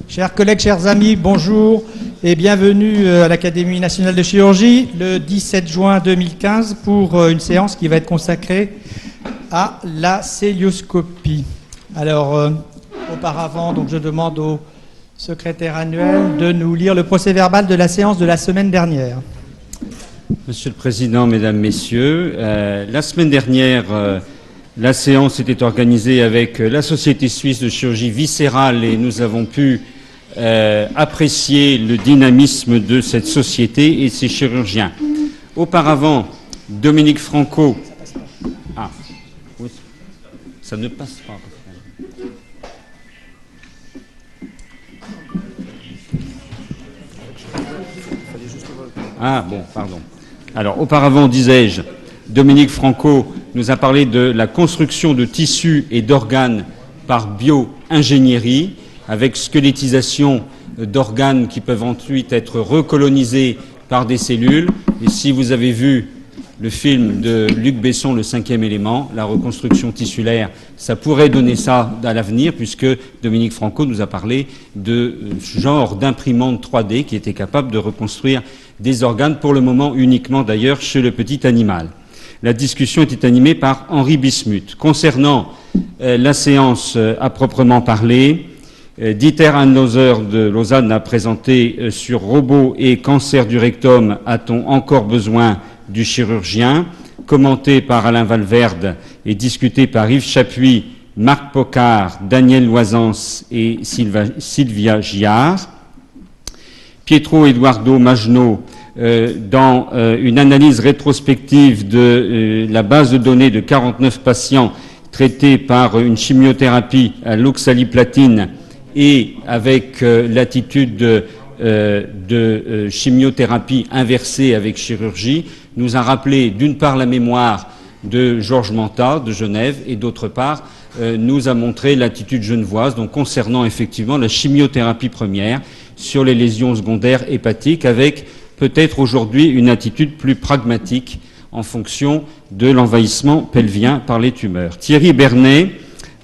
Chers collègues, chers amis, bonjour et bienvenue à l'Académie nationale de chirurgie le 17 juin 2015 pour une séance qui va être consacrée à la cœlioscopie. Alors, auparavant, donc, je demande au secrétaire annuel de nous lire le procès-verbal de la séance de la semaine dernière. Monsieur le Président, Mesdames, Messieurs, la semaine dernière, la séance était organisée avec la Société suisse de chirurgie viscérale et nous avons pu apprécier le dynamisme de cette société et ses chirurgiens. Auparavant, Dominique Franco... Ah, oui, ça ne passe pas. Ah bon, pardon. Alors, auparavant, disais-je, Dominique Franco nous a parlé de la construction de tissus et d'organes par bio-ingénierie, avec squelettisation d'organes qui peuvent ensuite être recolonisés par des cellules. Et si vous avez vu le film de Luc Besson, Le cinquième élément, la reconstruction tissulaire, ça pourrait donner ça à l'avenir, puisque Dominique Franco nous a parlé de genre d'imprimante 3D qui était capable de reconstruire des organes, pour le moment uniquement d'ailleurs chez le petit animal. La discussion était animée par Henri Bismuth. Concernant la séance à proprement parler, Dieter Hannoser de Lausanne a présenté sur robots et cancer du rectum, a-t-on encore besoin du chirurgien, commenté par Alain Valverde et discuté par Yves Chapuis, Marc Pocard, Daniel Loisance et Sylvia Giard. Pietro Eduardo Magenot, dans une analyse rétrospective de la base de données de 49 patients traités par une chimiothérapie à l'oxaliplatine et avec l'attitude de chimiothérapie inversée avec chirurgie, nous a rappelé d'une part la mémoire de Georges Manta de Genève et d'autre part nous a montré l'attitude genevoise, donc concernant effectivement la chimiothérapie première sur les lésions secondaires hépatiques, avec peut-être aujourd'hui une attitude plus pragmatique en fonction de l'envahissement pelvien par les tumeurs. Thierry Bernet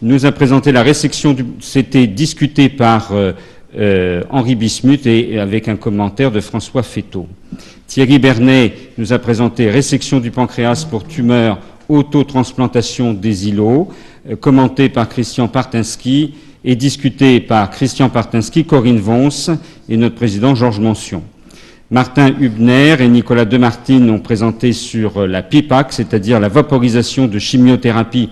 nous a présenté la résection c'était discuté par Henri Bismuth et avec un commentaire de François Féteau. Thierry Bernet nous a présenté résection du pancréas pour tumeurs, autotransplantation des îlots, commenté par Christian Partinski et discuté par Christian Partinski, Corinne Vons et notre président Georges Mention. Martin Hubner et Nicolas Demartine ont présenté sur la PIPAC, c'est-à-dire la vaporisation de chimiothérapie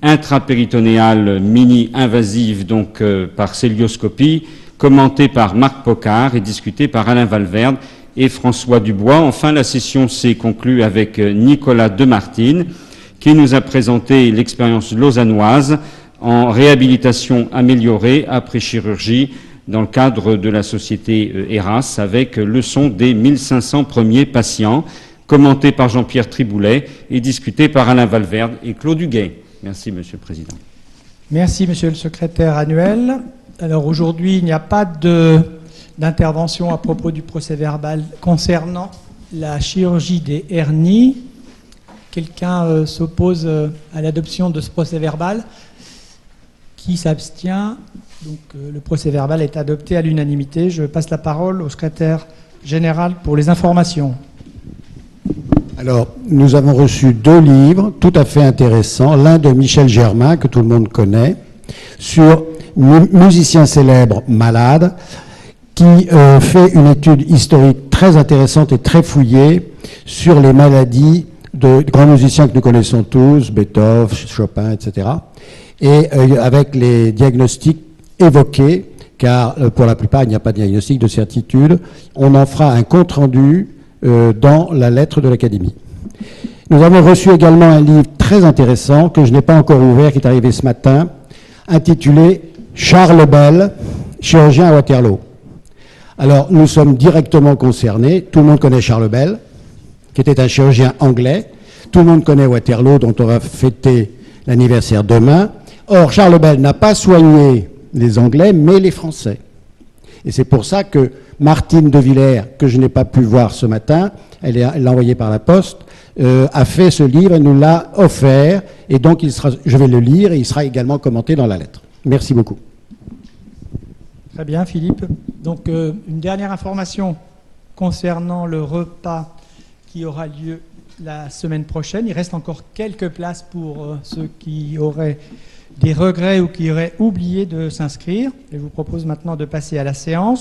intrapéritonéale mini-invasive, donc par cœlioscopie, commenté par Marc Pocard et discuté par Alain Valverde et François Dubois. Enfin, la session s'est conclue avec Nicolas Demartine, qui nous a présenté l'expérience lausannoise en réhabilitation améliorée après chirurgie dans le cadre de la société ERAS, avec leçon des 1500 premiers patients, commenté par Jean-Pierre Triboulet et discuté par Alain Valverde et Claude Huguet. Merci, Monsieur le Président. Merci, Monsieur le secrétaire annuel. Alors aujourd'hui, il n'y a pas d'intervention à propos du procès-verbal concernant la chirurgie des hernies. Quelqu'un s'oppose à l'adoption de ce procès-verbal? Qui s'abstient? Donc le procès-verbal est adopté à l'unanimité. Je passe la parole au secrétaire général pour les informations. Alors, nous avons reçu 2 livres tout à fait intéressants. L'un de Michel Germain, que tout le monde connaît, sur musicien célèbre malade, qui fait une étude historique très intéressante et très fouillée sur les maladies de grands musiciens que nous connaissons tous, Beethoven, Chopin, etc. Et avec les diagnostics évoqués, car pour la plupart, il n'y a pas de diagnostic de certitude. On en fera un compte-rendu dans la lettre de l'Académie. Nous avons reçu également un livre très intéressant, que je n'ai pas encore ouvert, qui est arrivé ce matin, intitulé « Charles Bell, chirurgien à Waterloo ». Alors, nous sommes directement concernés. Tout le monde connaît Charles Bell, qui était un chirurgien anglais. Tout le monde connaît Waterloo, dont on va fêter l'anniversaire demain. Or, Charles Bell n'a pas soigné les Anglais, mais les Français. Et c'est pour ça que Martine de Villers, que je n'ai pas pu voir ce matin, elle l'a envoyé par la poste, a fait ce livre et nous l'a offert. Et donc, je vais le lire et il sera également commenté dans la lettre. Merci beaucoup. Très bien, Philippe. Donc, une dernière information concernant le repas qui aura lieu la semaine prochaine. Il reste encore quelques places pour ceux qui auraient des regrets ou qui auraient oublié de s'inscrire. Je vous propose maintenant de passer à la séance.